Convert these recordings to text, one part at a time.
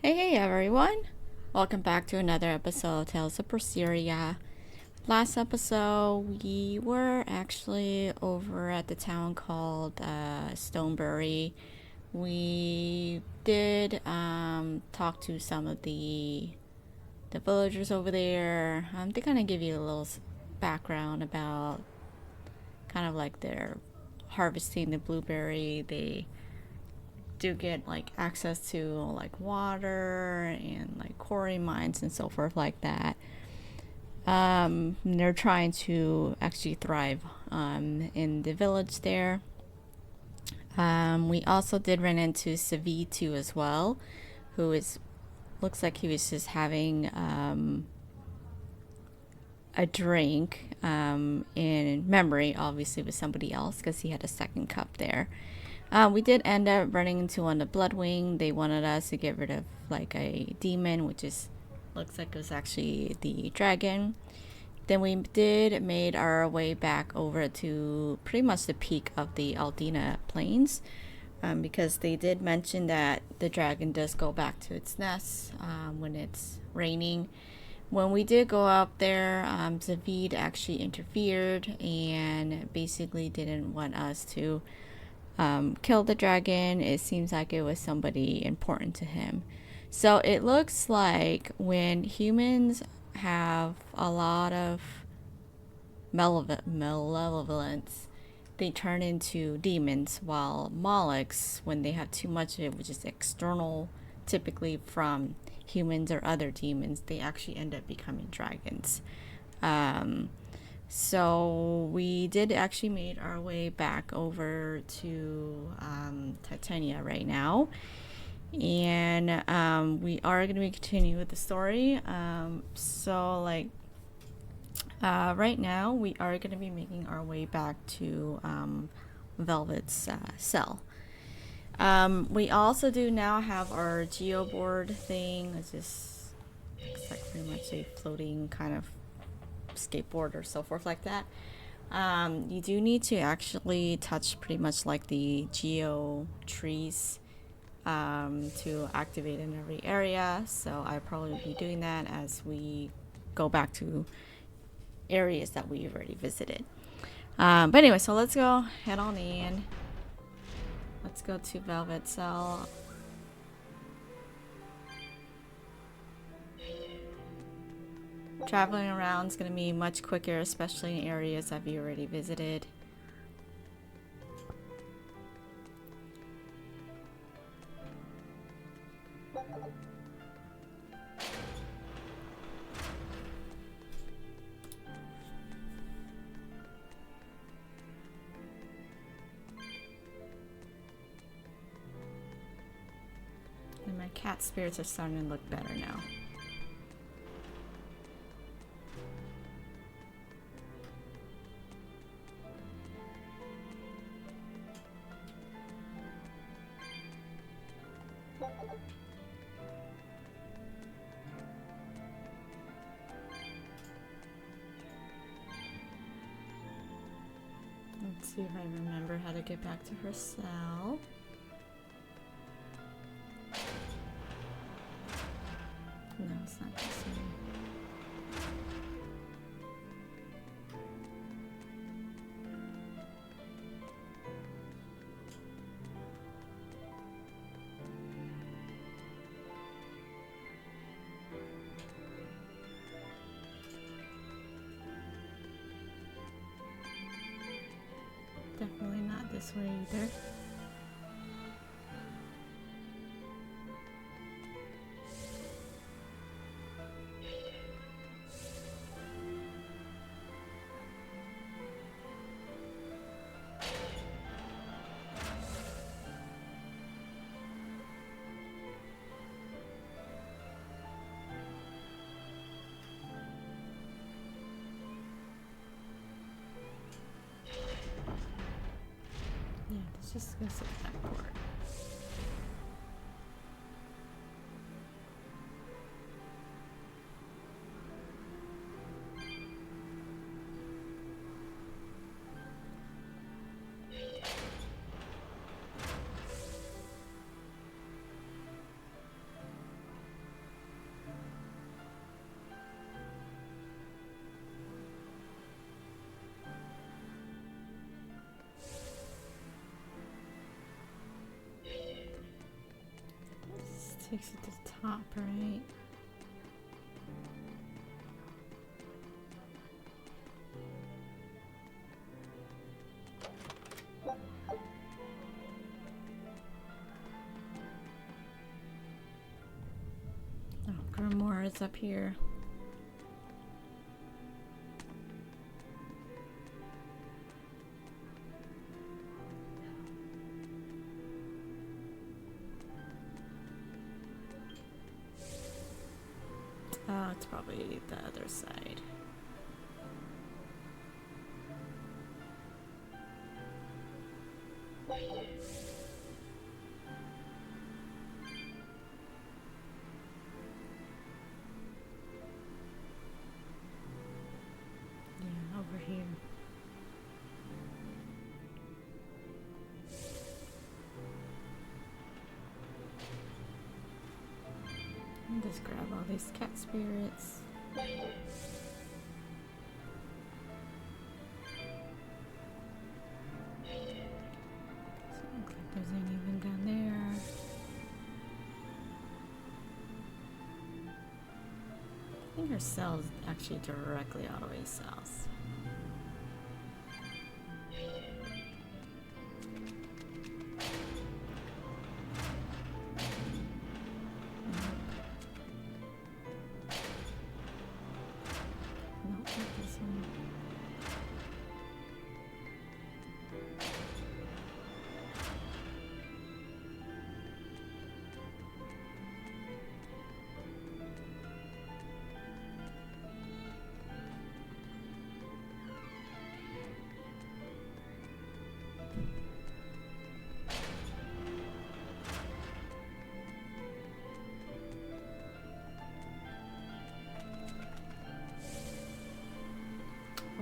Hey everyone! Welcome back to another episode of Tales of Berseria. Last episode, we were actually over at the town called Stonebury. We did talk to some of the villagers over there. They kind of give you a little background about kind of like their harvesting the blueberry. They do get like access to like water and like quarry mines and so forth like that. They're trying to actually thrive in the village there. We also did run into Savi too as well, who is looks like he was just having a drink in memory, obviously with somebody else because he had a second cup there. We did end up running into one of the Bloodwing. They wanted us to get rid of like a demon, which is looks like it was actually the dragon. Then we did made our way back over to pretty much the peak of the Aldina Plains, because they did mention that the dragon does go back to its nest when it's raining. When we did go up there, Zavid actually interfered and basically didn't want us to kill the dragon. It seems like it was somebody important to him. So it looks like when humans have a lot of malevolence, they turn into demons, while Molochs, when they have too much of it, which is external, typically from humans or other demons, they actually end up becoming dragons. Um, so we did actually made our way back over to Titania right now, and we are going to be continuing with the story. Right now we are going to be making our way back to Velvet's cell. We also do now have our geoboard thing. It's just looks like pretty much a floating kind of skateboard or so forth like that. You do need to actually touch pretty much like the geo trees to activate in every area. So I probably be doing that as we go back to areas that we've already visited. But anyway, so let's go head on in. Let's go to Velvet Cell. Traveling around is going to be much quicker, especially in areas that we already visited. And my cat spirits are starting to look better now. Let's see if I remember how to get back to her cell. No, it's not this one. Definitely not this way either. Yeah, let's just go sit backboard. Takes it to the top, right? Oh, Grimoire is up here. Oh, it's probably the other side. Yeah, over here. And just grab all these cat spirits. Doesn't look like there's anything down there. I think her cell is actually directly all the way south.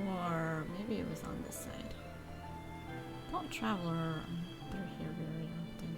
Or maybe it was on this side. Don't traveler, they're here very often.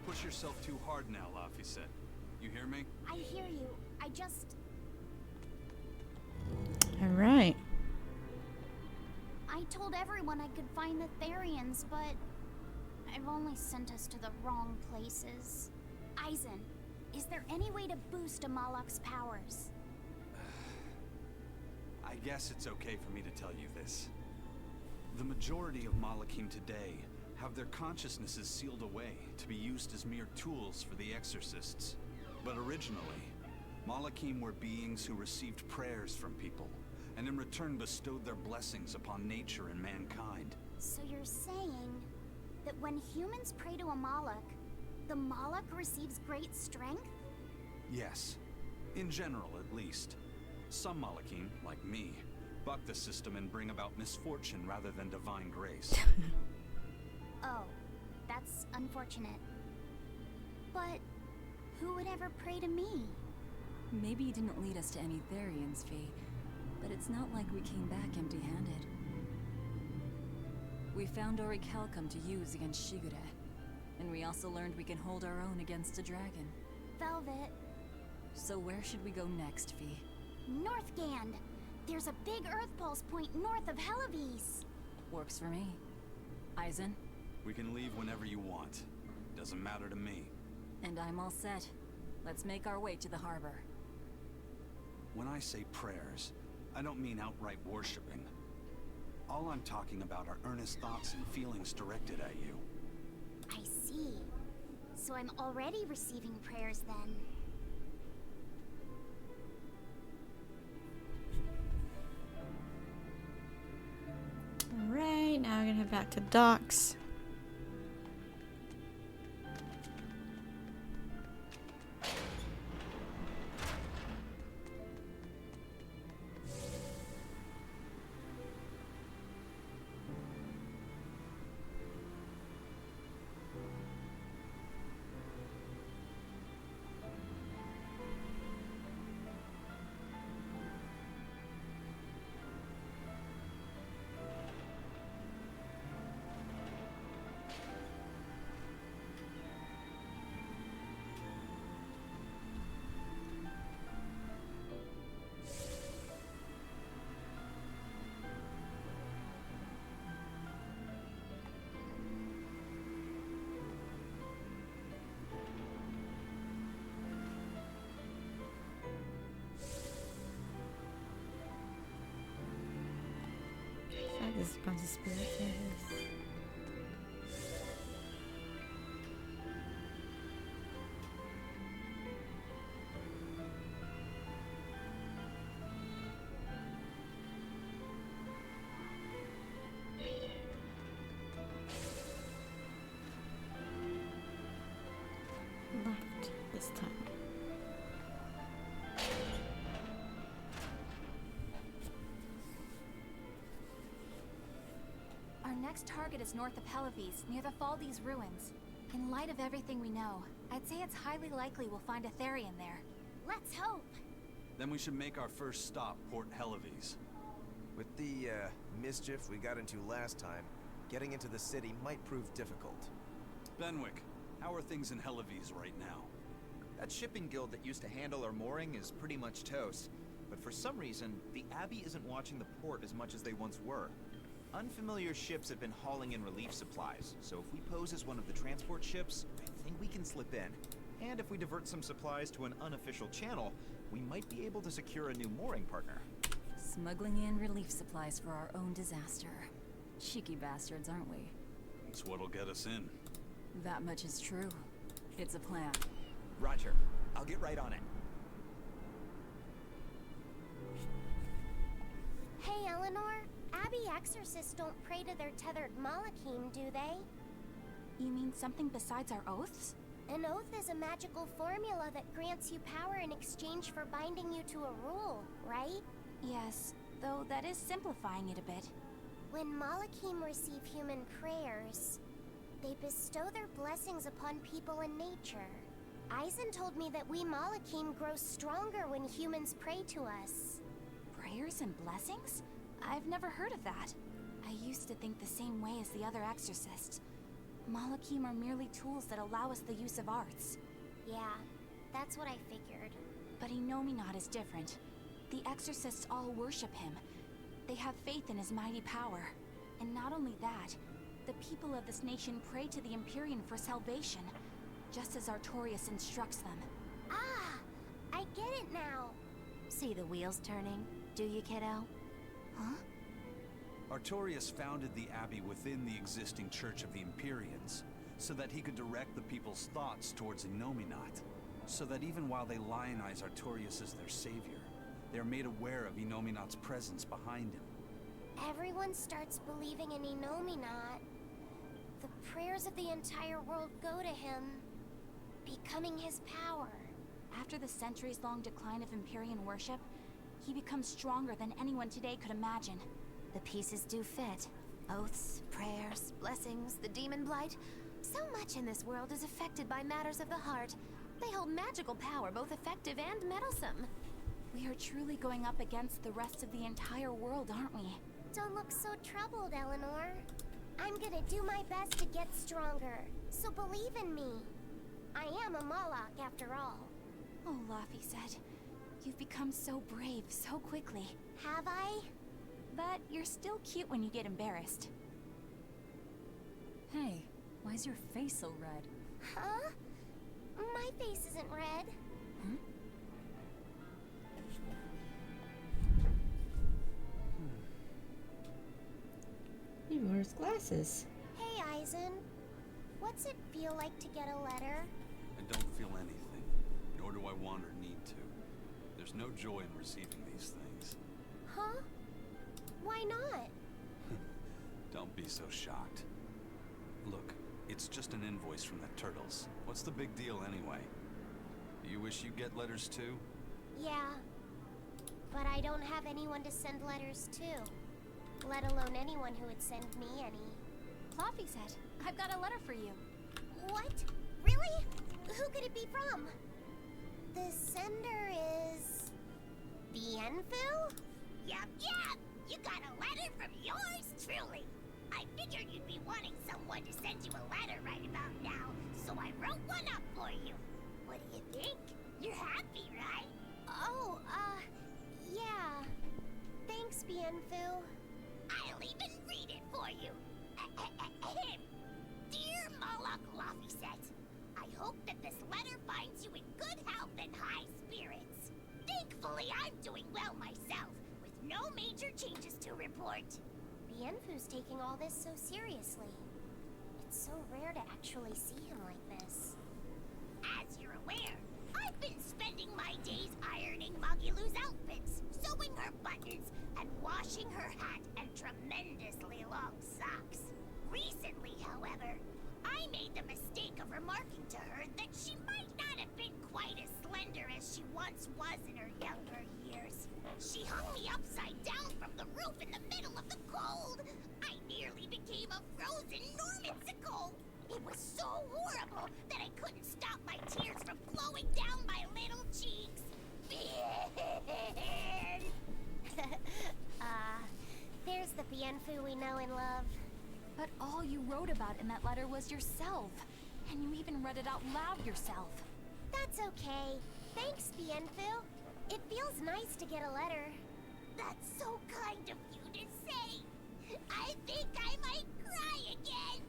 Push yourself too hard now, Laphicet. You hear me? I hear you. I just... Alright. I told everyone I could find the Therians, but... I've only sent us to the wrong places. Eisen, is there any way to boost Amalok's powers? I guess it's okay for me to tell you this. The majority of Malachim today have their consciousnesses sealed away to be used as mere tools for the exorcists. But originally, Malachim were beings who received prayers from people, and in return bestowed their blessings upon nature and mankind. So you're saying that when humans pray to a Malak, the Malak receives great strength? Yes. In general, at least. Some Malachim, like me, buck the system and bring about misfortune rather than divine grace. Oh, that's unfortunate. But who would ever pray to me? Maybe you didn't lead us to any Therians, Fee, but it's not like we came back empty-handed. We found Orichalcum to use against Shigure, and we also learned we can hold our own against a dragon. Velvet. So where should we go next, Fee? Northgand! There's a big Earth Pulse point north of Hellawes. Works for me. Eisen? We can leave whenever you want. Doesn't matter to me. And I'm all set. Let's make our way to the harbor. When I say prayers, I don't mean outright worshipping. All I'm talking about are earnest thoughts and feelings directed at you. I see. So I'm already receiving prayers then. Alright, now we're gonna head back to docks. there's a bunch of spirits in this. Left this time. Our next target is north of Hellawes, near the Faldi's ruins. In light of everything we know, I'd say it's highly likely we'll find a Therian there. Let's hope. Then we should make our first stop, Port Hellawes. With the, mischief we got into last time, getting into the city might prove difficult. Benwick, how are things in Hellawes right now? That shipping guild that used to handle our mooring is pretty much toast. But for some reason, the Abbey isn't watching the port as much as they once were. Unfamiliar ships have been hauling in relief supplies, so if we pose as one of the transport ships, I think we can slip in. And if we divert some supplies to an unofficial channel, we might be able to secure a new mooring partner. Smuggling in relief supplies for our own disaster. Cheeky bastards, aren't we? It's what'll get us in. That much is true. It's a plan. Roger. I'll get right on it. Hey, Eleanor. Abbey exorcists don't pray to their tethered Malachim, do they? You mean something besides our oaths? An oath is a magical formula that grants you power in exchange for binding you to a rule, right? Yes, though that is simplifying it a bit. When Malachim receive human prayers, they bestow their blessings upon people and nature. Eisen told me that we Malachim grow stronger when humans pray to us. Prayers and blessings? I've never heard of that. I used to think the same way as the other exorcists. Malachim are merely tools that allow us the use of arts. Yeah, that's what I figured. But Innominat is different. The exorcists all worship him. They have faith in his mighty power. And not only that, the people of this nation pray to the Empyrean for salvation, just as Artorias instructs them. Ah, I get it now. See the wheels turning, do you, kiddo? Huh? Artorias founded the Abbey within the existing Church of the Empyreans, so that he could direct the people's thoughts towards Innominat, so that even while they lionize Artorias as their savior, they are made aware of Innominat's presence behind him. Everyone starts believing in Innominat. The prayers of the entire world go to him, becoming his power. After the centuries-long decline of Empyrean worship, he becomes stronger than anyone today could imagine. The pieces do fit. Oaths, prayers, blessings, the demon blight. So much in this world is affected by matters of the heart. They hold magical power, both effective and meddlesome. We are truly going up against the rest of the entire world, aren't we? Don't look so troubled, Eleanor. I'm gonna do my best to get stronger, so believe in me. I am a Malak, after all. Oh, Laffy said, you've become so brave so quickly. Have I? But you're still cute when you get embarrassed. Hey, why's your face so red? Huh? My face isn't red. Hmm? He wears glasses. Hey, Eisen. What's it feel like to get a letter? I don't feel anything, nor do I want or need to. There's no joy in receiving these things. Huh? Why not? Don't be so shocked. Look, it's just an invoice from the turtles. What's the big deal anyway? You wish you get letters too? Yeah. But I don't have anyone to send letters to. Let alone anyone who would send me any. Laffy said, I've got a letter for you. What? Really? Who could it be from? The sender is... Bienfu? Yup, yup! You got a letter from yours truly! I figured you'd be wanting someone to send you a letter right about now, so I wrote one up for you. What do you think? You're happy, right? Oh, yeah. Thanks, Bienfu. I'll even read it for you. Dear Malak Lafiset, I hope that this letter finds you in good health and high spirits. Thankfully, I'm doing well myself, with no major changes to report. Bienfu's taking all this so seriously. It's so rare to actually see him like this. As you're aware, I've been spending my days ironing Magilu's outfits, sewing her buttons, and washing her hat and tremendously long socks. Recently, however, I made the mistake of remarking to her that she might not have been quite as slender as she once was in her younger years. She hung me upside down from the roof in the middle of the cold. I nearly became a frozen Normansicle. It was so horrible that I couldn't stop my tears from flowing down my little cheeks. There's the Bienfu we know and love. But all you wrote about in that letter was yourself. And you even read it out loud yourself. That's okay. Thanks, Bienfu. It feels nice to get a letter. That's so kind of you to say. I think I might cry again.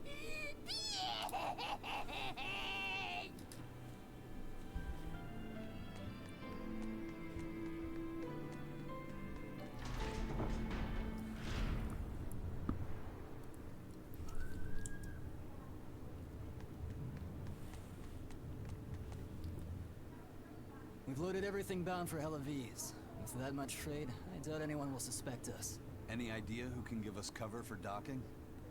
We've loaded everything bound for Hellawes. With that much trade, I doubt anyone will suspect us. Any idea who can give us cover for docking?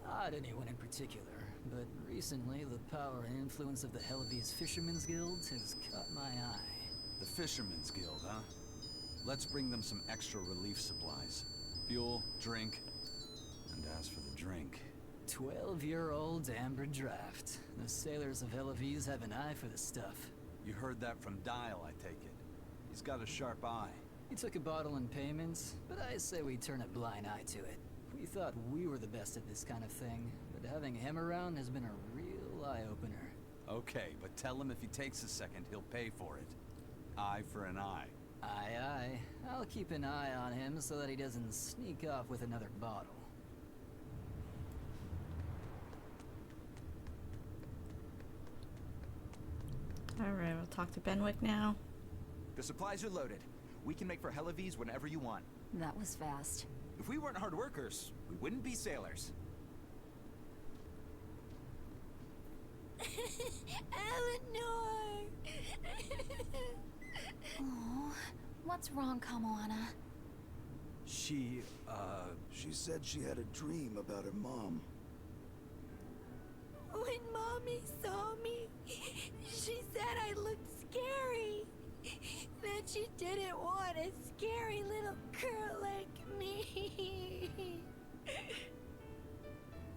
Not anyone in particular, but recently the power and influence of the Hellawes Fishermen's Guild has caught my eye. The Fishermen's Guild, huh? Let's bring them some extra relief supplies. Fuel, drink, and as for the drink... 12-year-old amber draft. The sailors of Hellawes have an eye for the stuff. You heard that from Dial, I take it. He's got a sharp eye. He took a bottle in payments, but I say we turn a blind eye to it. We thought we were the best at this kind of thing, but having him around has been a real eye-opener. Okay, but tell him if he takes a second, he'll pay for it. Eye for an eye. Aye, aye. I'll keep an eye on him so that he doesn't sneak off with another bottle. Alright, we'll talk to Benwick now. The supplies are loaded. We can make for Hellawes whenever you want. That was fast. If we weren't hard workers, we wouldn't be sailors. Eleanor! Oh, what's wrong, Kamoana? She said she had a dream about her mom. When Mommy saw me, she said I looked scary. That she didn't want a scary little girl like me.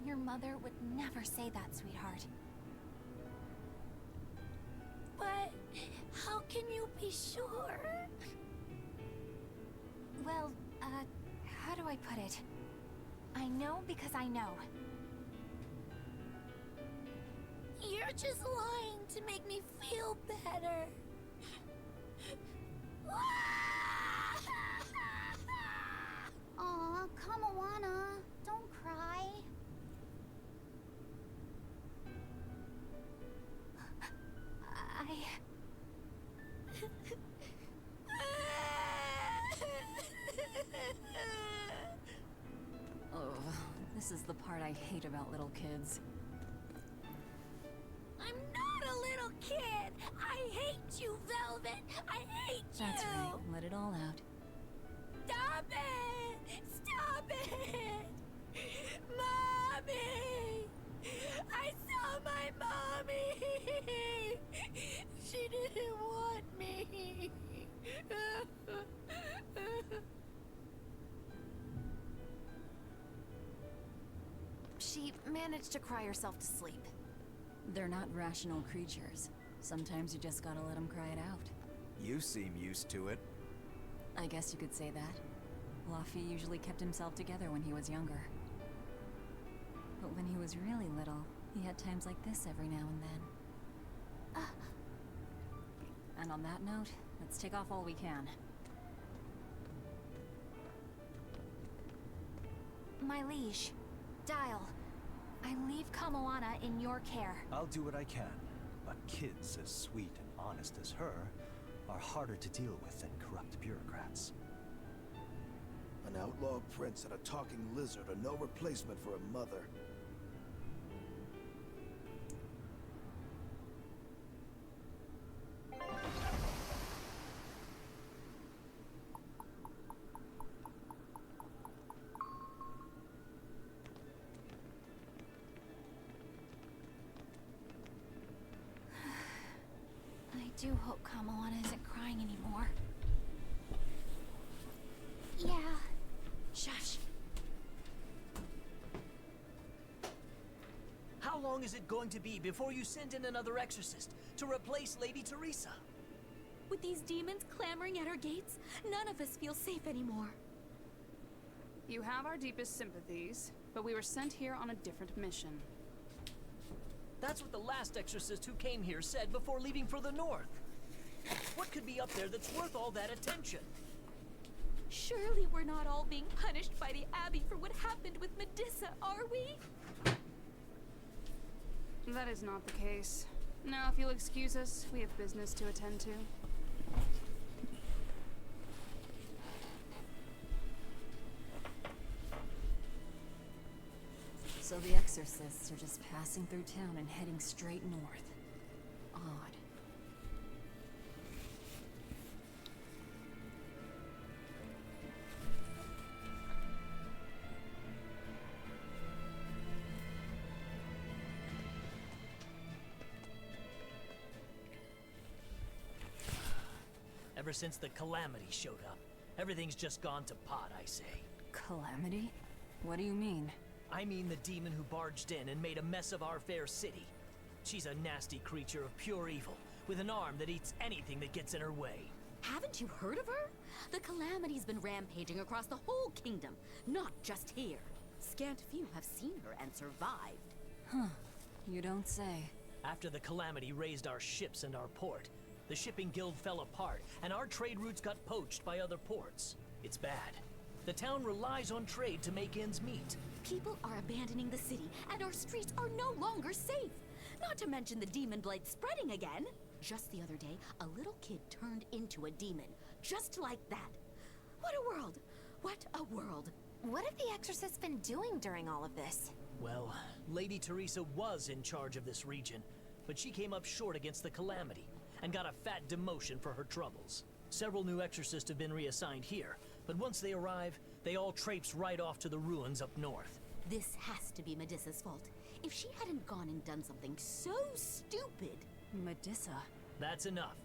Your mother would never say that, sweetheart. But how can you be sure? Well, how do I put it? I know because I know. You're just lying to make me feel better. Aw, Kamoana, don't cry. Oh, this is the part I hate about little kids. I'm not a little kid. I hate you, Velvet. I hate you. That's right. Let it all out. Stop it! Stop it! Mommy! I saw my mommy! She didn't want me. She managed to cry herself to sleep. They're not rational creatures. Sometimes you just gotta let them cry it out. You seem used to it. I guess you could say that. Luffy usually kept himself together when he was younger. But when he was really little, he had times like this every now and then. And on that note, let's take off all we can. My liege, Dial, I leave Kamoana in your care. I'll do what I can, but kids as sweet and honest as her are harder to deal with than corrupt bureaucrats. An outlaw prince and a talking lizard are no replacement for a mother. I do hope Kamawana isn't crying anymore. Yeah. Shush. How long is it going to be before you send in another exorcist to replace Lady Teresa? With these demons clamoring at our gates, none of us feel safe anymore. You have our deepest sympathies, but we were sent here on a different mission. That's what the last exorcist who came here said before leaving for the north. What could be up there that's worth all that attention? Surely we're not all being punished by the Abbey for what happened with Medusa, are we? That is not the case. Now, if you'll excuse us, we have business to attend to. So the exorcists are just passing through town and heading straight north. Odd. Ever since the Calamity showed up, everything's just gone to pot, I say. Calamity? What do you mean? I mean the demon who barged in and made a mess of our fair city. She's a nasty creature of pure evil, with an arm that eats anything that gets in her way. Haven't you heard of her? The Calamity's been rampaging across the whole kingdom, not just here. Scant few have seen her and survived. Huh. You don't say. After the Calamity raised our ships and our port, the shipping guild fell apart, and our trade routes got poached by other ports. It's bad. The town relies on trade to make ends meet. People are abandoning the city, and our streets are no longer safe. Not to mention the demon blight spreading again. Just the other day, a little kid turned into a demon. Just like that. What a world! What a world! What have the exorcists been doing during all of this? Well, Lady Teresa was in charge of this region, but she came up short against the Calamity, and got a fat demotion for her troubles. Several new exorcists have been reassigned here, but once they arrive, they all traipse right off to the ruins up north. This has to be Medusa's fault. If she hadn't gone and done something so stupid... Medusa? That's enough.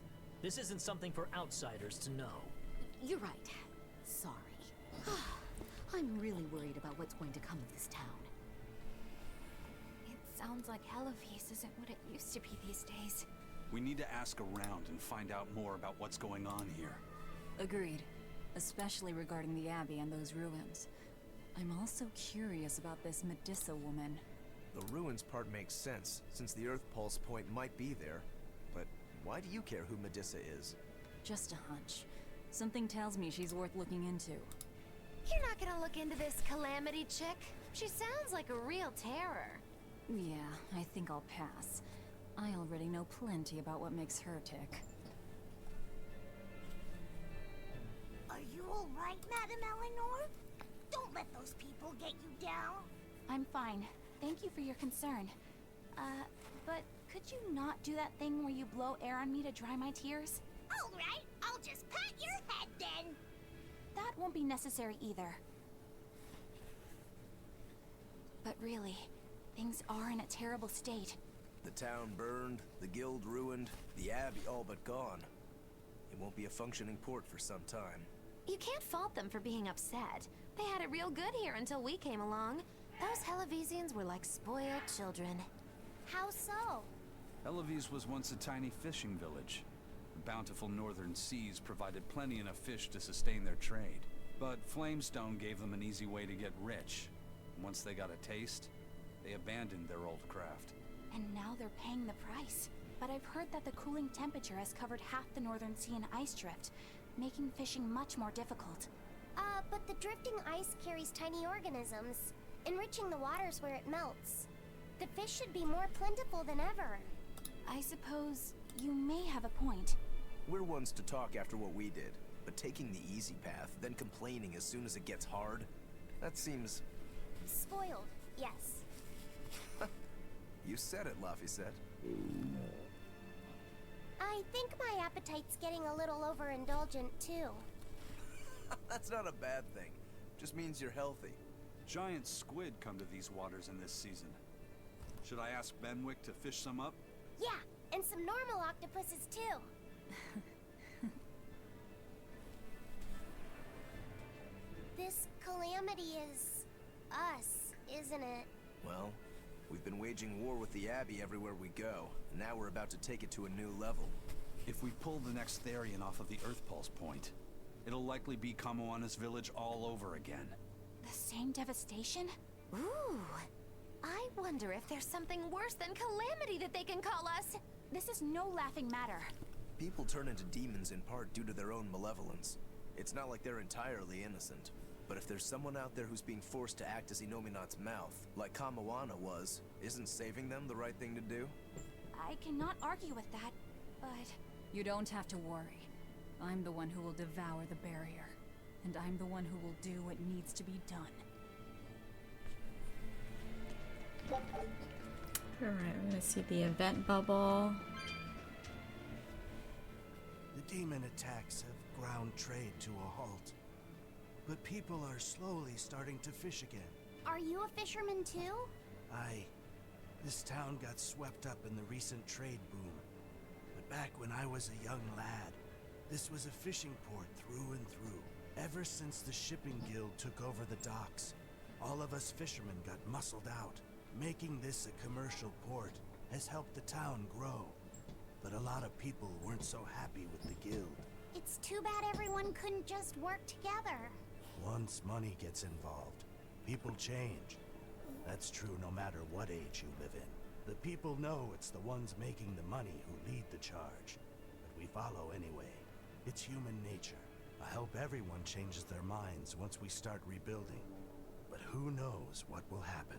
This isn't something for outsiders to know. You're right. Sorry. I'm really worried about what's going to come of this town. It sounds like Hellawes isn't what it used to be these days. We need to ask around and find out more about what's going on here. Agreed. Especially regarding the Abbey and those ruins. I'm also curious about this Medusa woman. The ruins part makes sense, since the Earth Pulse point might be there. But why do you care who Medusa is? Just a hunch. Something tells me she's worth looking into. You're not gonna look into this Calamity chick? She sounds like a real terror. Yeah, I think I'll pass. I already know plenty about what makes her tick. Are you all right, Madam Eleanor? Don't let those people get you down. I'm fine. Thank you for your concern. But could you not do that thing where you blow air on me to dry my tears? All right, I'll just pat your head then. That won't be necessary either. But really, things are in a terrible state. The town burned, the guild ruined, the Abbey all but gone. It won't be a functioning port for some time. You can't fault them for being upset. They had it real good here until we came along. Those Hellawesians were like spoiled children. How so? Hellawes was once a tiny fishing village. The bountiful northern seas provided plenty enough fish to sustain their trade. But Flamestone gave them an easy way to get rich. Once they got a taste, they abandoned their old craft. And now they're paying the price. But I've heard that the cooling temperature has covered half the northern sea in ice drift, making fishing much more difficult. But the drifting ice carries tiny organisms, enriching the waters where it melts. The fish should be more plentiful than ever. I suppose you may have a point. We're ones to talk after what we did. But taking the easy path, then complaining as soon as it gets hard, that seems... Spoiled, yes. You said it, Laphicet. I think my appetite's getting a little overindulgent, too. That's not a bad thing. Just means you're healthy. Giant squid come to these waters in this season. Should I ask Benwick to fish some up? Yeah, and some normal octopuses, too. This calamity is... us, isn't it? Well, we've been waging war with the Abbey everywhere we go, and now we're about to take it to a new level. If we pull the next Therian off of the Earth Pulse point, it'll likely be Kamoana's village all over again. The same devastation? Ooh. I wonder if there's something worse than calamity that they can call us. This is no laughing matter. People turn into demons in part due to their own malevolence. It's not like they're entirely innocent. But if there's someone out there who's being forced to act as Inominat's mouth, like Kamoana was, isn't saving them the right thing to do? I cannot argue with that, but... You don't have to worry. I'm the one who will devour the barrier. And I'm the one who will do what needs to be done. Alright, we're gonna see the event bubble. The demon attacks have ground trade to a halt. But people are slowly starting to fish again. Are you a fisherman, too? Aye. This town got swept up in the recent trade boom. But back when I was a young lad, this was a fishing port through and through. Ever since the shipping guild took over the docks, all of us fishermen got muscled out. Making this a commercial port has helped the town grow. But a lot of people weren't so happy with the guild. It's too bad everyone couldn't just work together. Once money gets involved, people change. That's true no matter what age you live in. The people know it's the ones making the money who lead the charge. But we follow anyway. It's human nature. I hope everyone changes their minds once we start rebuilding. But who knows what will happen.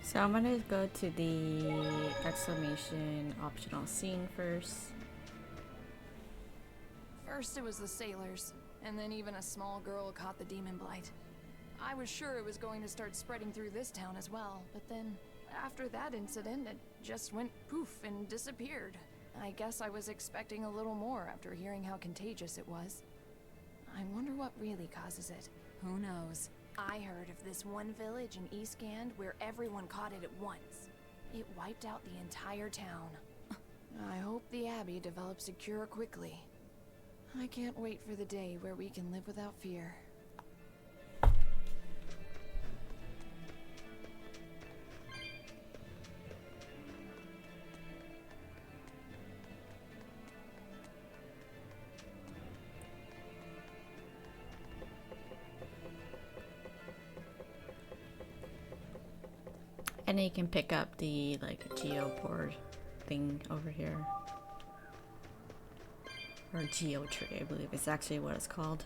So I'm gonna go to the exclamation optional scene first. First it was the sailors, and then even a small girl caught the demon blight. I was sure it was going to start spreading through this town as well, but then after that incident, it just went poof and disappeared. I guess I was expecting a little more after hearing how contagious it was. I wonder what really causes it. Who knows? I heard of this one village in East Gand where everyone caught it at once. It wiped out the entire town. I hope the Abbey develops a cure quickly. I can't wait for the day where we can live without fear. And then you can pick up the like geoport thing over here. Or geotree, I believe is actually what it's called.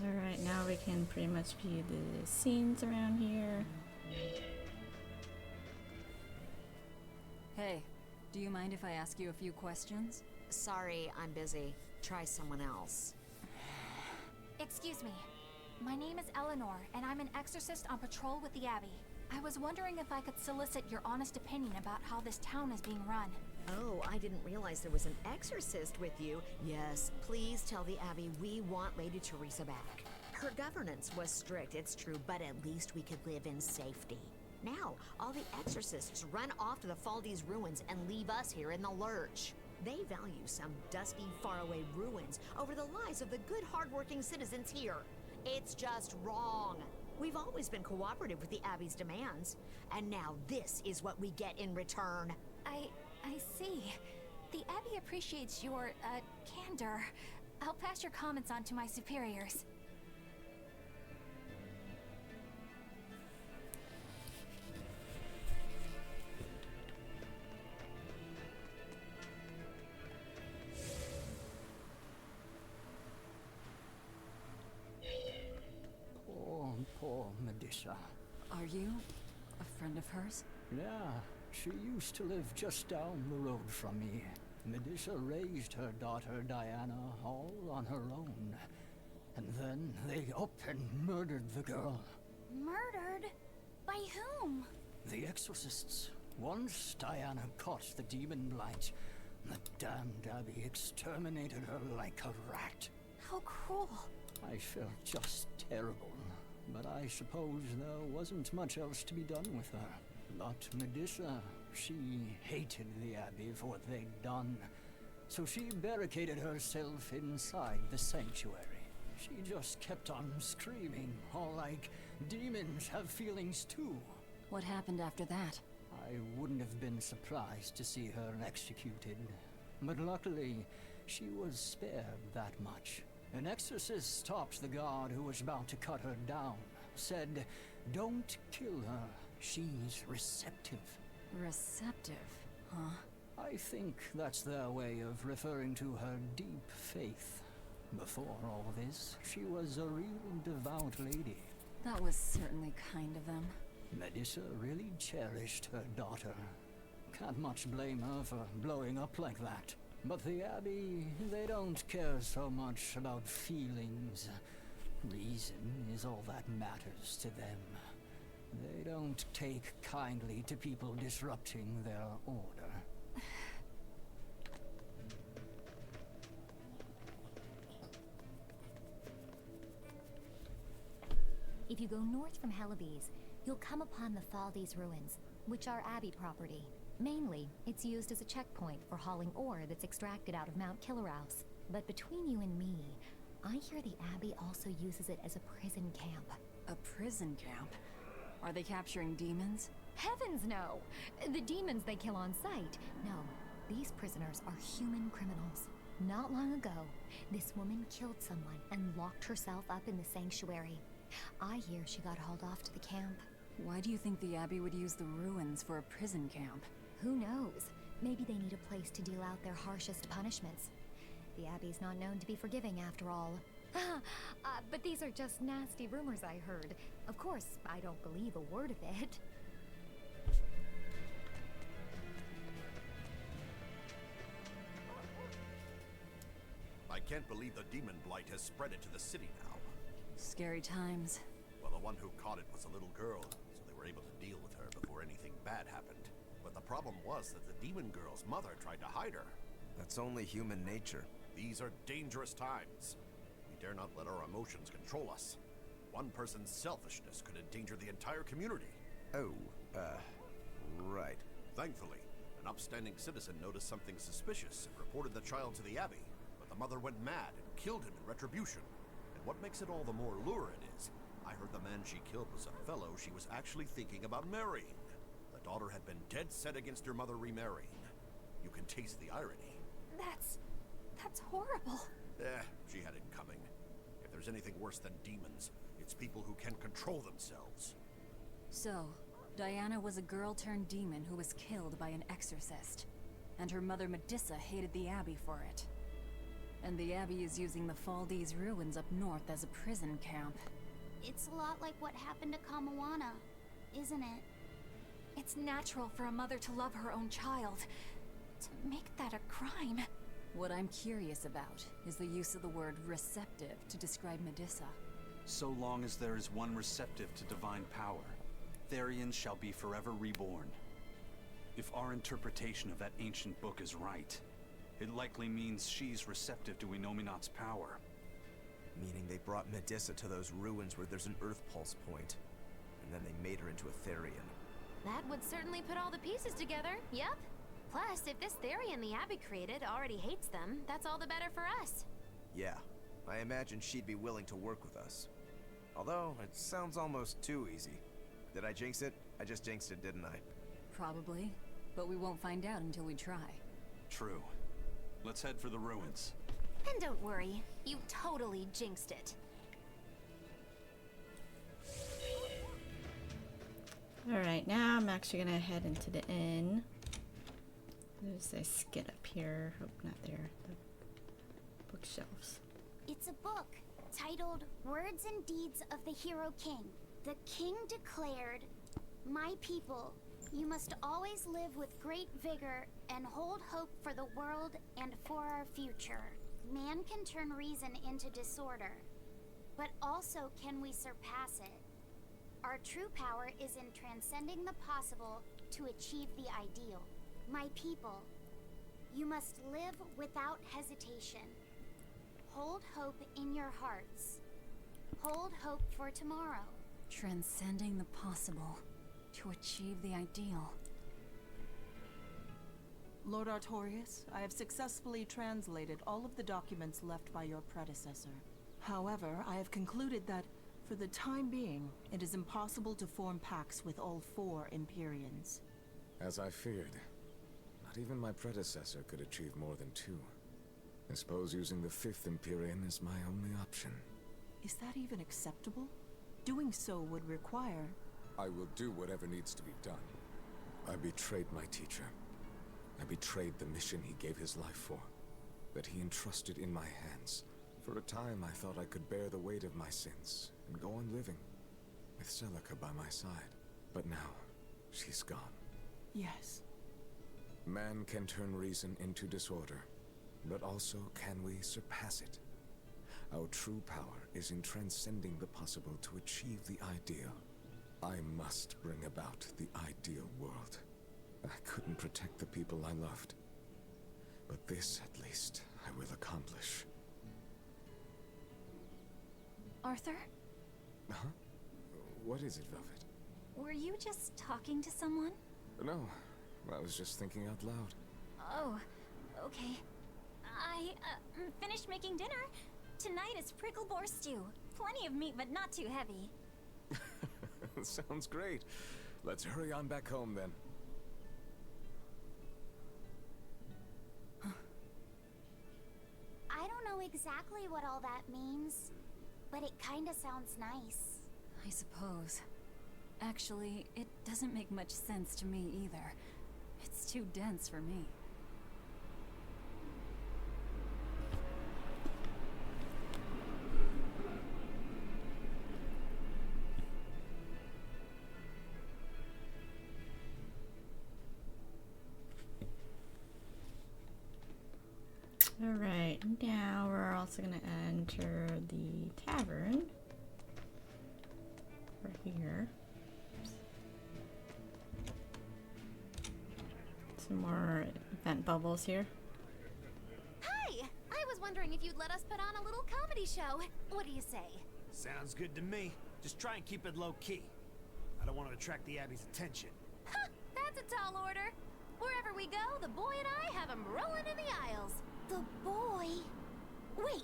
Alright, now we can pretty much view the scenes around here. Hey, do you mind if I ask you a few questions? Sorry, I'm busy. Try someone else. Excuse me. My name is Eleanor, and I'm an exorcist on patrol with the Abbey. I was wondering if I could solicit your honest opinion about how this town is being run. Oh, I didn't realize there was an exorcist with you. Yes, please tell the Abbey we want Lady Teresa back. Her governance was strict, it's true, but at least we could live in safety. Now, all the exorcists run off to the Faldi's ruins and leave us here in the lurch. They value some dusty, faraway ruins over the lives of the good, hardworking citizens here. It's just wrong. We've always been cooperative with the Abbey's demands, and now this is what we get in return. I see. The Abbey appreciates your, candor. I'll pass your comments on to my superiors. Poor Medusa. Are you a friend of hers? Yeah, she used to live just down the road from me. Medusa raised her daughter Diana all on her own. And then they up and murdered the girl. Murdered? By whom? The exorcists. Once Diana caught the demon blight, the damned Abbey exterminated her like a rat. How cruel. I felt just terrible, but I suppose there wasn't much else to be done with her. But Medusa, she hated the Abbey for what they'd done, so she barricaded herself inside the sanctuary. She just kept on screaming, all like, demons have feelings too. What happened after that? I wouldn't have been surprised to see her executed, but luckily, she was spared that much. An exorcist stopped the guard who was about to cut her down, said, "Don't kill her, she's receptive." Receptive, huh? I think that's their way of referring to her deep faith. Before all this, she was a real devout lady. That was certainly kind of them. Medusa really cherished her daughter. Can't much blame her for blowing up like that. But the Abbey, they don't care so much about feelings. Reason is all that matters to them. They don't take kindly to people disrupting their order. If you go north from Hellawes, you'll come upon the Faldes ruins, which are Abbey property. Mainly, it's used as a checkpoint for hauling ore that's extracted out of Mount Killerhouse. But between you and me, I hear the Abbey also uses it as a prison camp. A prison camp? Are they capturing demons? Heavens no! The demons they kill on sight. No, these prisoners are human criminals. Not long ago, this woman killed someone and locked herself up in the sanctuary. I hear she got hauled off to the camp. Why do you think the Abbey would use the ruins for a prison camp? Who knows? Maybe they need a place to deal out their harshest punishments. The Abbey's not known to be forgiving, after all. But these are just nasty rumors I heard. Of course, I don't believe a word of it. I can't believe the demon blight has spread it to the city now. Scary times. Well, the one who caught it was a little girl, so they were able to deal with her before anything bad happened. But the problem was that the demon girl's mother tried to hide her. That's only human nature. These are dangerous times. We dare not let our emotions control us. One person's selfishness could endanger the entire community. Oh, right. Thankfully, an upstanding citizen noticed something suspicious and reported the child to the Abbey, but the mother went mad and killed him in retribution. And what makes it all the more lurid is, I heard the man she killed was a fellow she was actually thinking about marrying. The daughter had been dead set against her mother remarrying. You can taste the irony. That's horrible. She had it coming. If there's anything worse than demons, it's people who can't control themselves. So, Diana was a girl-turned-demon who was killed by an exorcist. And her mother Medusa hated the Abbey for it. And the Abbey is using the Faldes ruins up north as a prison camp. It's a lot like what happened to Kamawana, isn't it? It's natural for a mother to love her own child. To make that a crime. What I'm curious about is the use of the word receptive to describe Medusa. So long as there is one receptive to divine power, Therians shall be forever reborn. If our interpretation of that ancient book is right, it likely means she's receptive to Inominat's power. Meaning they brought Medusa to those ruins where there's an Earth Pulse point, and then they made her into a Therian. That would certainly put all the pieces together, yep. Plus, if this Therian the Abbey created already hates them, that's all the better for us. Yeah, I imagine she'd be willing to work with us. Although, it sounds almost too easy. Did I jinx it? I just jinxed it, didn't I? Probably, but we won't find out until we try. True. Let's head for the ruins. And don't worry, you totally jinxed it. Alright, now I'm actually gonna head into the inn. There's a skid up here. Oh, not there. The bookshelves. It's a book titled Words and Deeds of the Hero King. The king declared, "My people, you must always live with great vigor and hold hope for the world and for our future. Man can turn reason into disorder, but also can we surpass it? Our true power is in transcending the possible to achieve the ideal. My people, you must live without hesitation. Hold hope in your hearts. Hold hope for tomorrow." Transcending the possible to achieve the ideal. Lord Artorius, I have successfully translated all of the documents left by your predecessor. However, I have concluded that, for the time being, it is impossible to form pacts with all 4 Empyreans. As I feared. Not even my predecessor could achieve more than 2. I suppose using the 5th Empyrean is my only option. Is that even acceptable? Doing so would require... I will do whatever needs to be done. I betrayed my teacher. I betrayed the mission he gave his life for, that he entrusted in my hands. For a time, I thought I could bear the weight of my sins and go on living, with Celica by my side. But now, she's gone. Yes. Man can turn reason into disorder, but also can we surpass it? Our true power is in transcending the possible to achieve the ideal. I must bring about the ideal world. I couldn't protect the people I loved, but this, at least, I will accomplish. Arthur? Huh? What is it, Velvet? Were you just talking to someone? No, I was just thinking out loud. Oh, okay. I finished making dinner. Tonight is prickle boar stew. Plenty of meat, but not too heavy. Sounds great. Let's hurry on back home, then. I don't know exactly what all that means, but it kinda sounds nice. I suppose. Actually, it doesn't make much sense to me either. It's too dense for me. Alright, now we're also going to enter the tavern. Right here. Some more event bubbles here. Hi! I was wondering if you'd let us put on a little comedy show. What do you say? Sounds good to me. Just try and keep it low-key. I don't want to attract the Abbey's attention. Huh! That's a tall order. Wherever we go, the boy and I have him rolling in the aisles. The boy? Wait,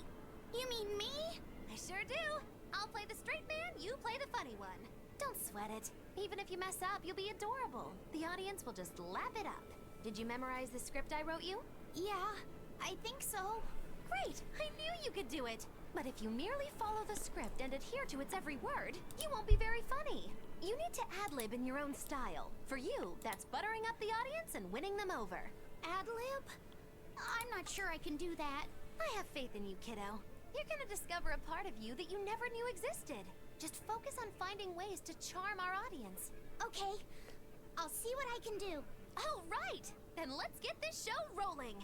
you mean me? I sure do. I'll play the straight man, you play the funny one. Don't sweat it. Even if you mess up, you'll be adorable. The audience will just lap it up. Did you memorize the script I wrote you? Yeah, I think so. Great! I knew you could do it! But if you merely follow the script and adhere to its every word, you won't be very funny. You need to ad-lib in your own style. For you, that's buttering up the audience and winning them over. Ad-lib? I'm not sure I can do that. I have faith in you, kiddo. You're gonna discover a part of you that you never knew existed. Just focus on finding ways to charm our audience. Okay, I'll see what I can do. Oh, right! Then let's get this show rolling!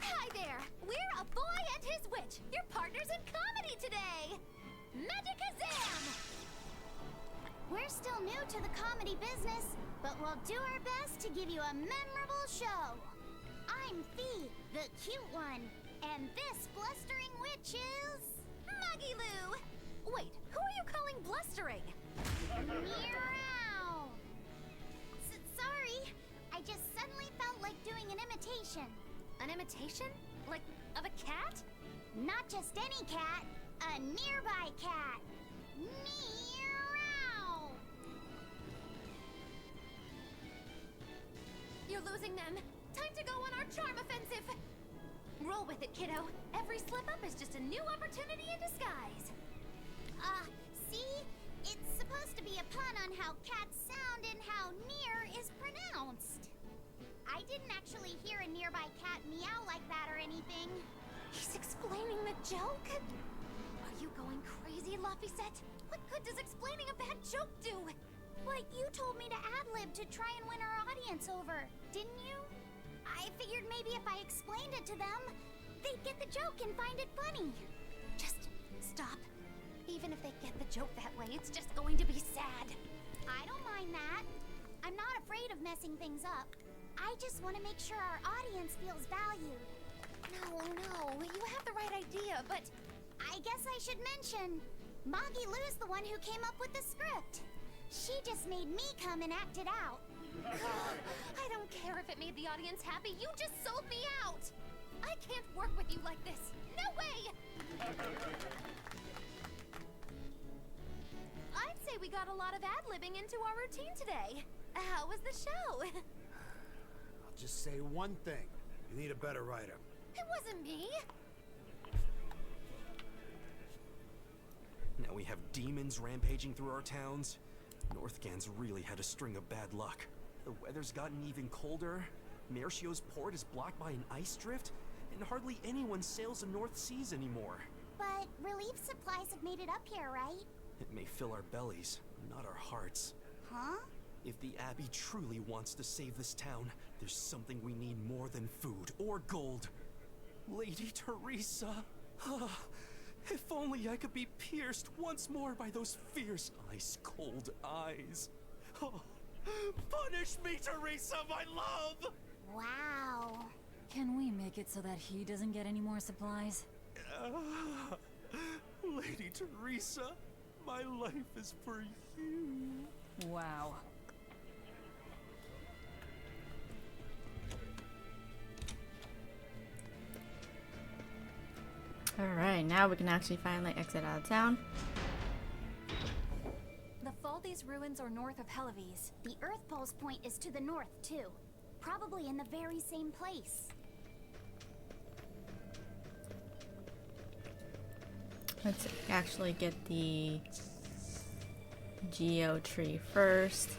Hi there! We're A Boy and His Witch, your partners in comedy today! Magicazam! We're still new to the comedy business, but we'll do our best to give you a memorable show. I'm Fee, the cute one, and this blustering witch is... Maggie Lou! Wait, who are you calling blustering? Meow! Sorry, I just suddenly felt like doing an imitation. An imitation? Like, of a cat? Not just any cat, a nearby cat. Meow! You're losing them. Time to go on our charm offensive. Roll with it, kiddo. Every slip up is just a new opportunity in disguise. See? It's supposed to be a pun on how cats sound and how near is pronounced. I didn't actually hear a nearby cat meow like that or anything. He's explaining the joke? Are you going crazy, Laphicet? What good does explaining a bad joke do? But you told me to ad-lib to try and win our audience over, didn't you? I figured maybe if I explained it to them, they'd get the joke and find it funny. Just stop. Even if they get the joke that way, it's just going to be sad. I don't mind that. I'm not afraid of messing things up. I just want to make sure our audience feels valued. No, you have the right idea, but... I guess I should mention, Moggy Lou's the one who came up with the script. She just made me come and act it out. I don't care if it made the audience happy, you just sold me out! I can't work with you like this. No way! I'd say we got a lot of ad-libbing into our routine today. How was the show? I'll just say one thing. You need a better writer. It wasn't me. Now we have demons rampaging through our towns. Northgan's really had a string of bad luck. The weather's gotten even colder. Mercio's port is blocked by an ice drift, and hardly anyone sails the North Seas anymore. But relief supplies have made it up here, right? It may fill our bellies, not our hearts. Huh? If the Abbey truly wants to save this town, there's something we need more than food or gold. Lady Teresa! If only I could be pierced once more by those fierce, ice-cold eyes. Oh, punish me, Teresa, my love! Wow. Can we make it so that he doesn't get any more supplies? Lady Teresa, my life is for you. Wow. Alright, now we can actually finally exit out of town. The Faldi's ruins are north of Hellawes. The Earth Pole's point is to the north, too. Probably in the very same place. Let's actually get the Geo tree first.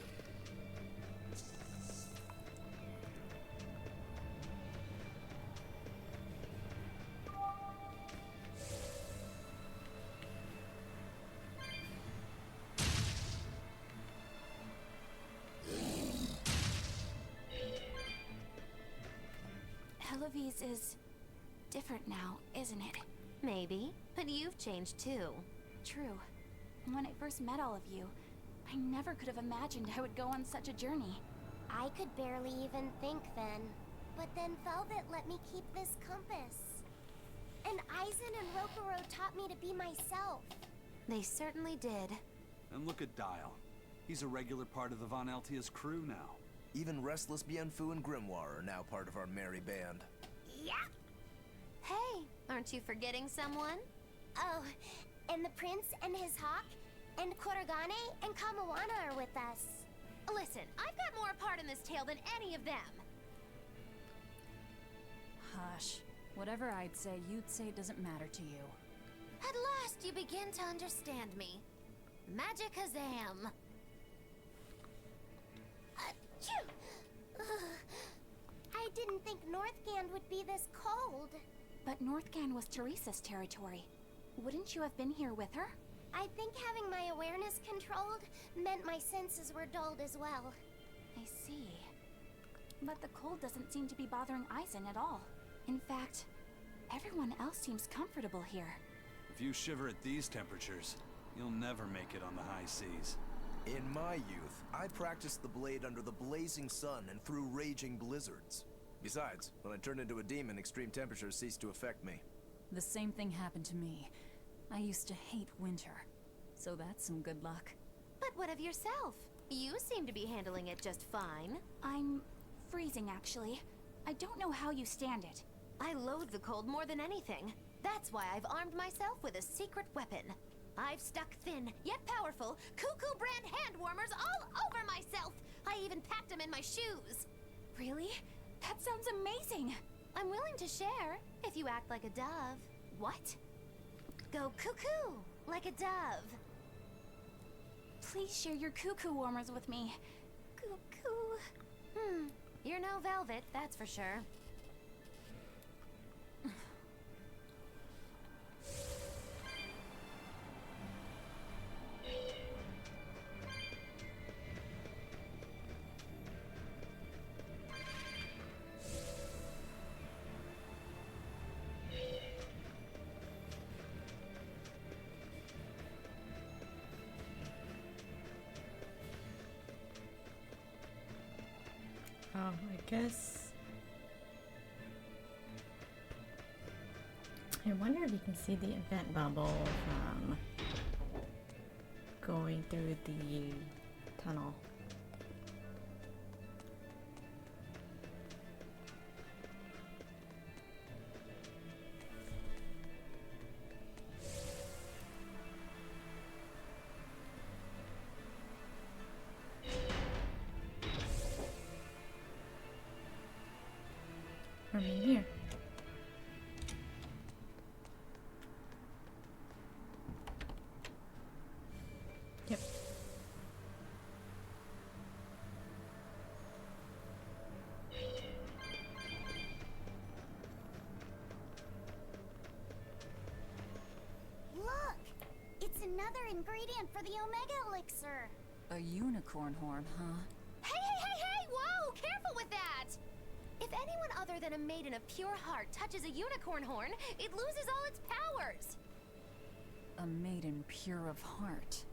Hellawes is different now, isn't it? Maybe, but you've changed too. True. When I first met all of you, I never could have imagined I would go on such a journey. I could barely even think then. But then Velvet let me keep this compass. And Eisen and Rokuro taught me to be myself. They certainly did. And look at Dial. He's a regular part of the Von Altia's crew now. Even Restless Bienfu and Grimoire are now part of our merry band. Yeah. Hey, aren't you forgetting someone? Oh, and the prince and his hawk, and Kurogane and Kamawana are with us. Listen, I've got more part in this tale than any of them. Hush. Whatever I'd say, you'd say it doesn't matter to you. At last you begin to understand me. Magicazam! I didn't think Northgand would be this cold. But Northgand was Teresa's territory. Wouldn't you have been here with her? I think having my awareness controlled meant my senses were dulled as well. I see. But the cold doesn't seem to be bothering Eisen at all. In fact, everyone else seems comfortable here. If you shiver at these temperatures, you'll never make it on the high seas. In my youth, I practiced the blade under the blazing sun and through raging blizzards. Besides, when I turned into a demon, extreme temperatures ceased to affect me. The same thing happened to me. I used to hate winter. So that's some good luck. But what of yourself? You seem to be handling it just fine. I'm freezing, actually. I don't know how you stand it. I loathe the cold more than anything. That's why I've armed myself with a secret weapon. I've stuck thin, yet powerful, Cuckoo brand hand warmers all over myself. I even packed them in my shoes. Really? That sounds amazing. I'm willing to share, if you act like a dove. What? Go cuckoo, like a dove. Please share your cuckoo warmers with me. Cuckoo. You're no velvet, that's for sure. Oh, I guess. I wonder if you can see the event bubble from going through the tunnel. From in here. Yep. Look! It's another ingredient for the Omega Elixir. A unicorn horn, huh? Hey! Whoa! Careful with that! If anyone other than a maiden of pure heart touches a unicorn horn, it loses all its powers. A maiden pure of heart.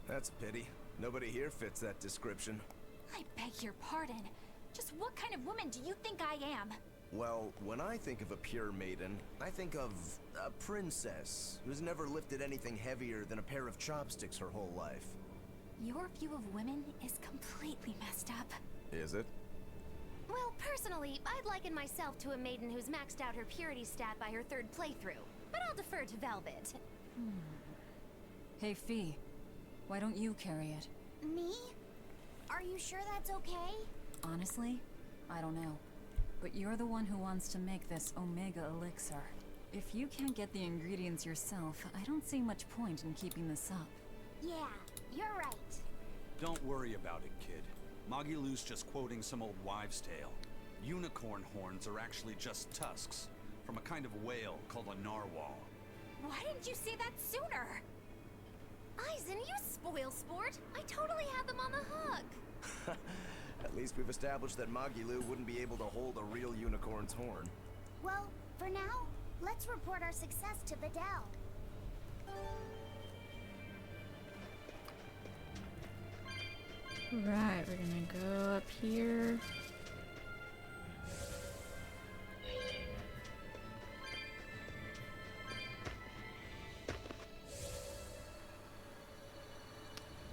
That's a pity. Nobody here fits that description. I beg your pardon. Just what kind of woman do you think I am? Well, when I think of a pure maiden, I think of a princess who's never lifted anything heavier than a pair of chopsticks her whole life. Your view of women is completely messed up. Is it? Well, personally, I'd liken myself to a maiden who's maxed out her purity stat by her third playthrough. But I'll defer to Velvet. Hey, Fee. Why don't you carry it? Me? Are you sure that's okay? Honestly, I don't know. But you're the one who wants to make this Omega Elixir. If you can't get the ingredients yourself, I don't see much point in keeping this up. Yeah, you're right. Don't worry about it, kid. Magilou's just quoting some old wives' tale. Unicorn horns are actually just tusks from a kind of whale called a narwhal. Why didn't you say that sooner? Eisen, you spoil sport! I totally had them on the hook! At least we've established that Magilou wouldn't be able to hold a real unicorn's horn. Well, for now, let's report our success to Vidal. Right, we're gonna go up here.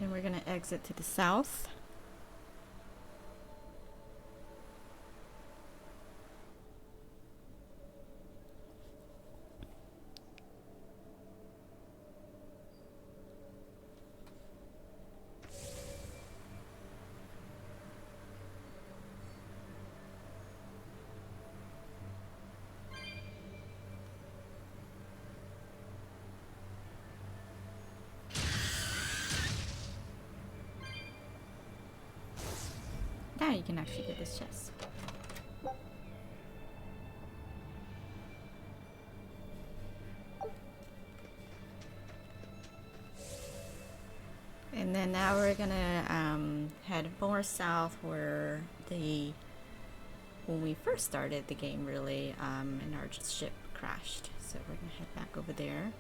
And we're gonna exit to the south. Now you can actually get this chest. And then now we're gonna head more south where when we first started the game really, and our ship crashed. So we're gonna head back over there.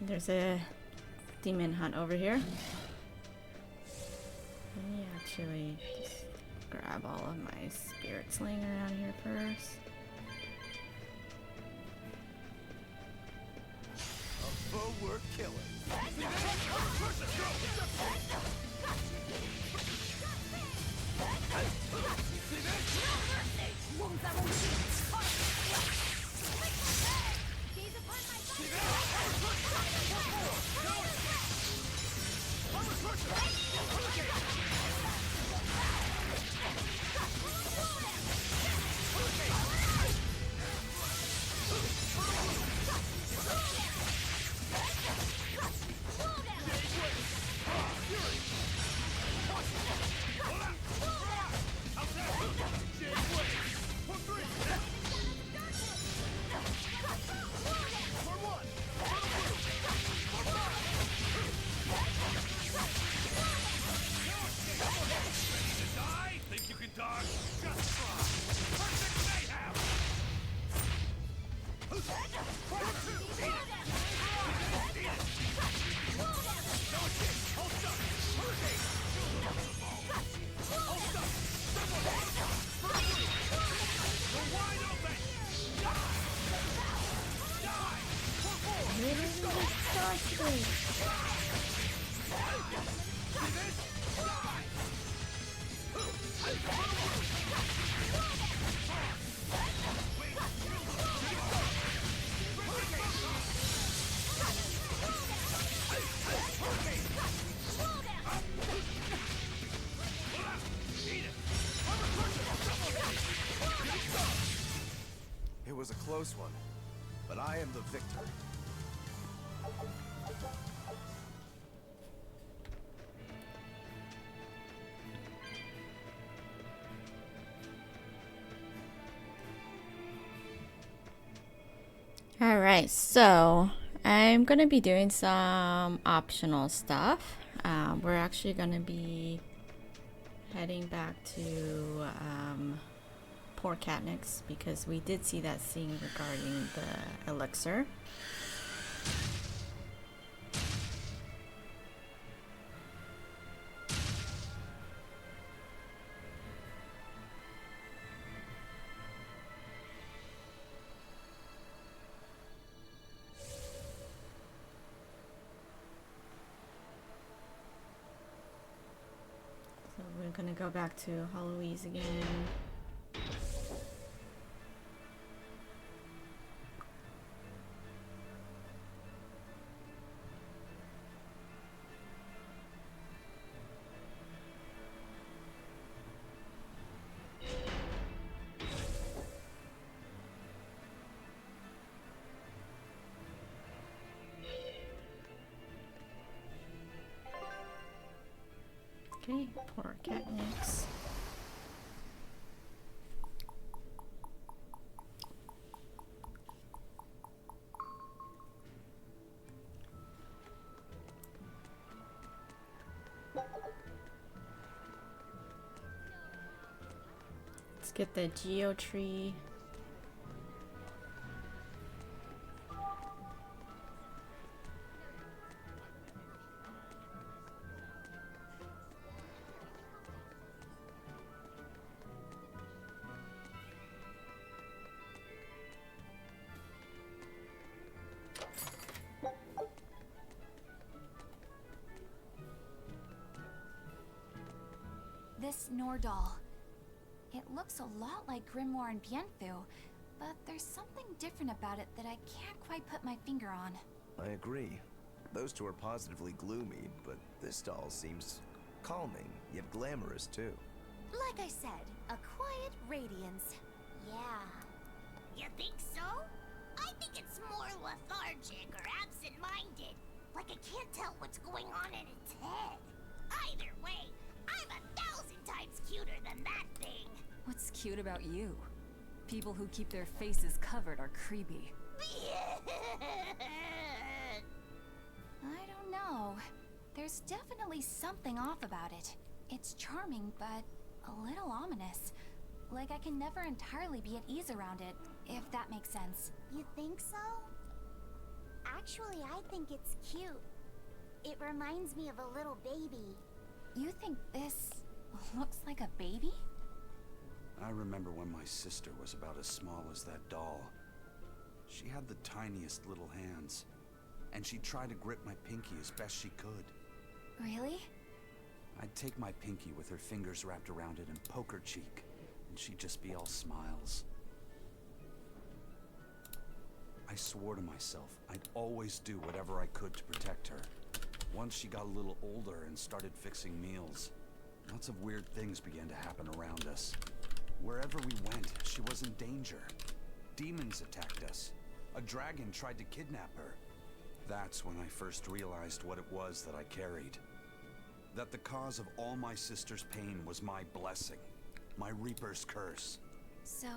There's a demon hunt over here. Let me actually just grab all of my spirits laying around here first. A foe worth killing. It was a close one, but I am the victor. Alright, so I'm going to be doing some optional stuff. We're actually going to be heading back to Port Katniss because we did see that scene regarding the elixir. So we're gonna go back to Hellawes again. Okay, poor Katniss. Let's get the Geo tree. This Nordal. It looks a lot like Grimoire and Bienfu, but there's something different about it that I can't quite put my finger on. I agree. Those two are positively gloomy, but this doll seems calming, yet glamorous too. Like I said, a quiet radiance. Yeah. You think so? I think it's more lethargic or absent-minded. Like it can't tell what's going on in its head. Either way, I'm 1,000 times cuter than that thing. What's cute about you? People who keep their faces covered are creepy. I don't know. There's definitely something off about it. It's charming, but a little ominous. Like I can never entirely be at ease around it, if that makes sense. You think so? Actually, I think it's cute. It reminds me of a little baby. You think this looks like a baby? I remember when my sister was about as small as that doll. She had the tiniest little hands, and she'd try to grip my pinky as best she could. Really? I'd take my pinky with her fingers wrapped around it and poke her cheek, and she'd just be all smiles. I swore to myself I'd always do whatever I could to protect her. Once she got a little older and started fixing meals, lots of weird things began to happen around us. Wherever we went, she was in danger. Demons attacked us. A dragon tried to kidnap her. That's when I first realized what it was that I carried. That the cause of all my sister's pain was my blessing, my Reaper's curse. So,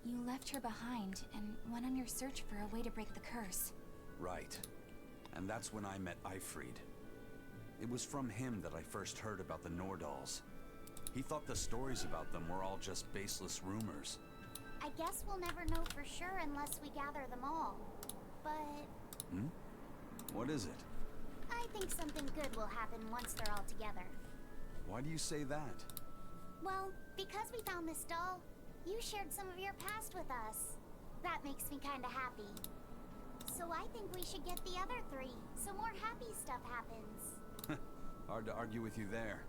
you left her behind and went on your search for a way to break the curse. Right. And that's when I met Eifried. It was from him that I first heard about the Nordals. He thought the stories about them were all just baseless rumors. I guess we'll never know for sure unless we gather them all. But... What is it? I think something good will happen once they're all together. Why do you say that? Well, because we found this doll, you shared some of your past with us. That makes me kinda happy. So I think we should get the other three, so more happy stuff happens. Hard to argue with you there.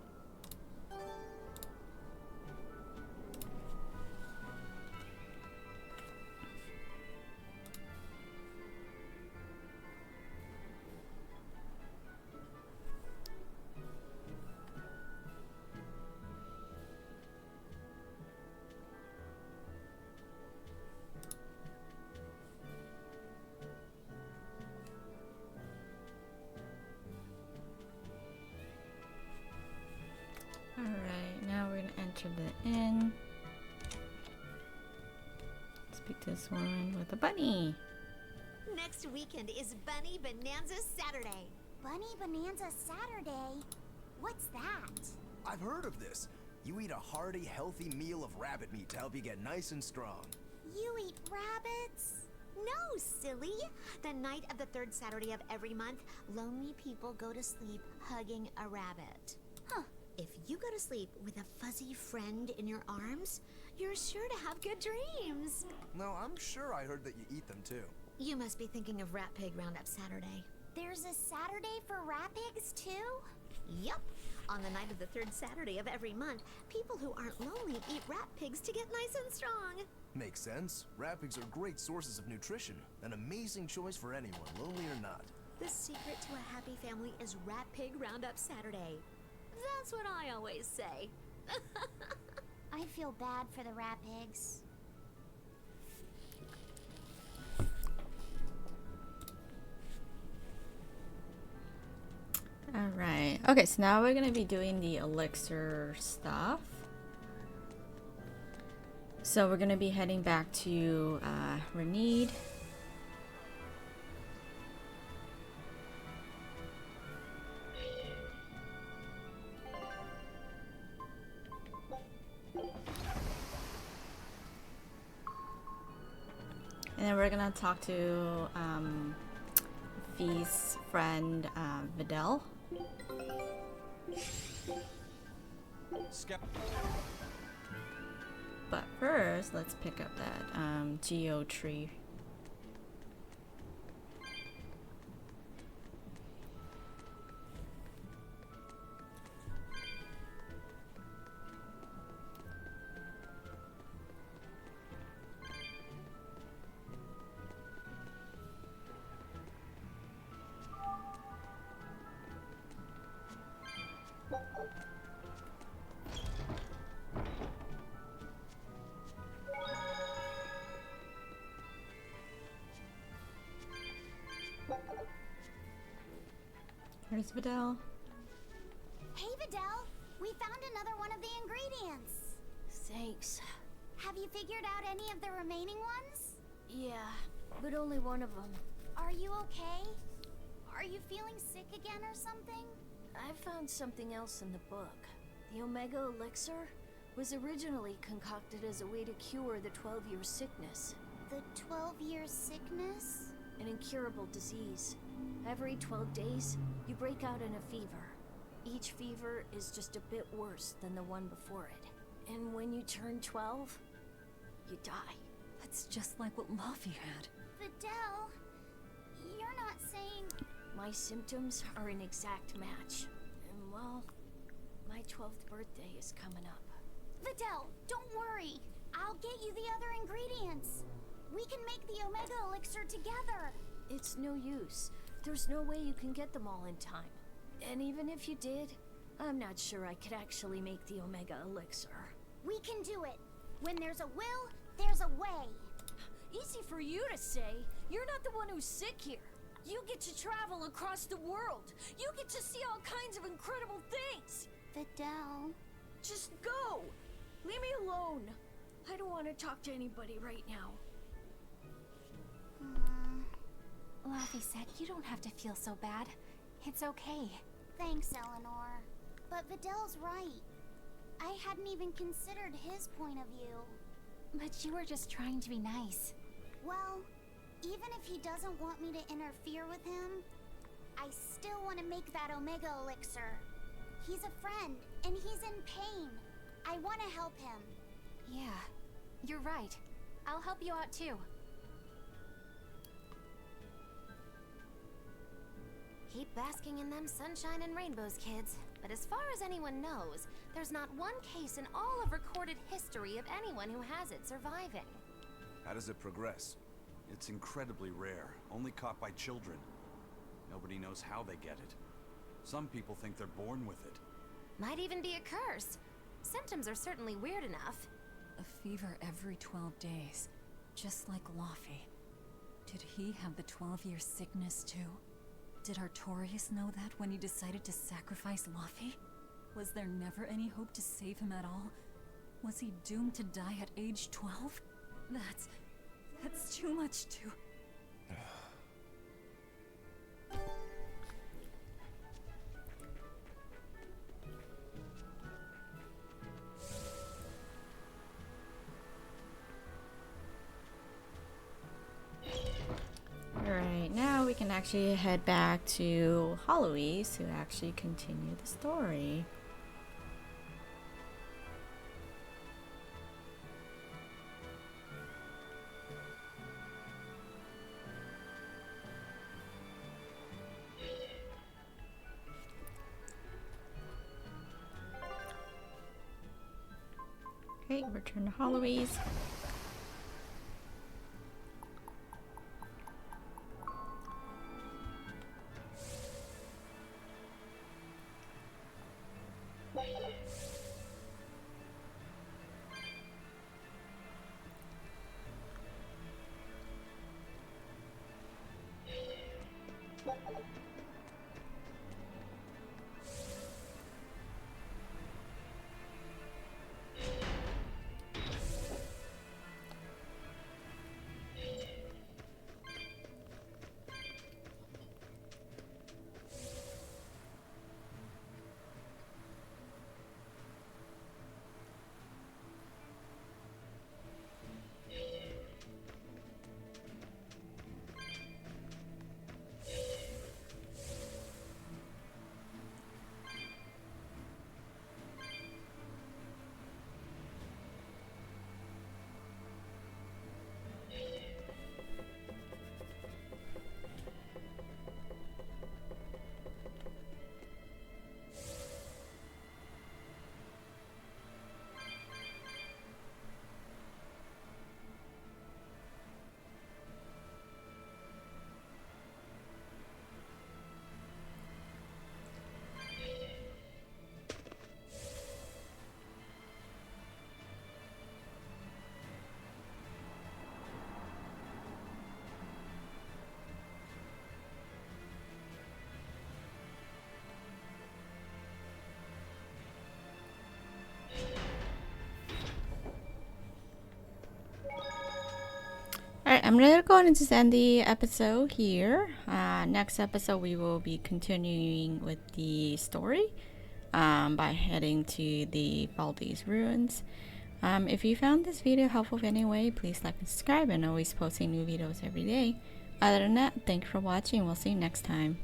Alright, now we're gonna enter the inn. Speak to this woman with a bunny. Next weekend is Bunny Bonanza Saturday. Bunny Bonanza Saturday? What's that? I've heard of this. You eat a hearty, healthy meal of rabbit meat to help you get nice and strong. You eat rabbits? No, silly. The night of the third Saturday of every month, lonely people go to sleep hugging a rabbit. Huh. If you go to sleep with a fuzzy friend in your arms, you're sure to have good dreams. No, I'm sure I heard that you eat them too. You must be thinking of Rat Pig Roundup Saturday. There's a Saturday for rat pigs too? Yup. On the night of the third Saturday of every month, people who aren't lonely eat rat pigs to get nice and strong. Makes sense. Rat pigs are great sources of nutrition. An amazing choice for anyone, lonely or not. The secret to a happy family is Rat Pig Roundup Saturday. That's what I always say. I feel bad for the rat pigs. Alright. Okay, so now we're gonna be doing the elixir stuff. So we're gonna be heading back to Renede. And then we're gonna talk to V's friend Videl. But first, let's pick up that geo tree. Where's Videl? Hey Videl, we found another one of the ingredients. Thanks. Have you figured out any of the remaining ones? Yeah, but only one of them. Are you okay? Are you feeling sick again or something? I found something else in the book. The Omega Elixir was originally concocted as a way to cure the 12-year sickness. The 12-year sickness? an incurable disease. Every 12 days, you break out in a fever. Each fever is just a bit worse than the one before it. And when you turn 12, you die. That's just like what Laufey had. Videl, you're not saying... My symptoms are an exact match. And well, my 12th birthday is coming up. Videl, don't worry. I'll get you the other ingredients. We can make the Omega Elixir together. It's no use. There's no way you can get them all in time. And even if you did, I'm not sure I could actually make the Omega Elixir. We can do it. When there's a will, there's a way. Easy for you to say. You're not the one who's sick here. You get to travel across the world. You get to see all kinds of incredible things. Videl. Just go. Leave me alone. I don't want to talk to anybody right now. Laufey said you don't have to feel so bad. It's okay. Thanks, Eleanor. But Videl's right. I hadn't even considered his point of view. But you were just trying to be nice. Well, even if he doesn't want me to interfere with him, I still want to make that Omega Elixir. He's a friend, and he's in pain. I want to help him. Yeah, you're right. I'll help you out too. Keep basking in them sunshine and rainbows, kids. But as far as anyone knows, there's not one case in all of recorded history of anyone who has it surviving. How does it progress? It's incredibly rare, only caught by children. Nobody knows how they get it. Some people think they're born with it. Might even be a curse. Symptoms are certainly weird enough. A fever every 12 days, just like Laufey. Did he have the 12-year sickness too? Did Artorius know that when he decided to sacrifice Laufey? Was there never any hope to save him at all? Was he doomed to die at age 12? That's too much to... Alright, now we can actually head back to Hellawes to actually continue the story. Okay, return to Hellawes. Alright, I'm gonna go ahead and just end the episode here. Next episode we will be continuing with the story by heading to the Valdez ruins. If you found this video helpful in any way, please like and subscribe. I'm always posting new videos every day. Other than that, thank you for watching. We'll see you next time.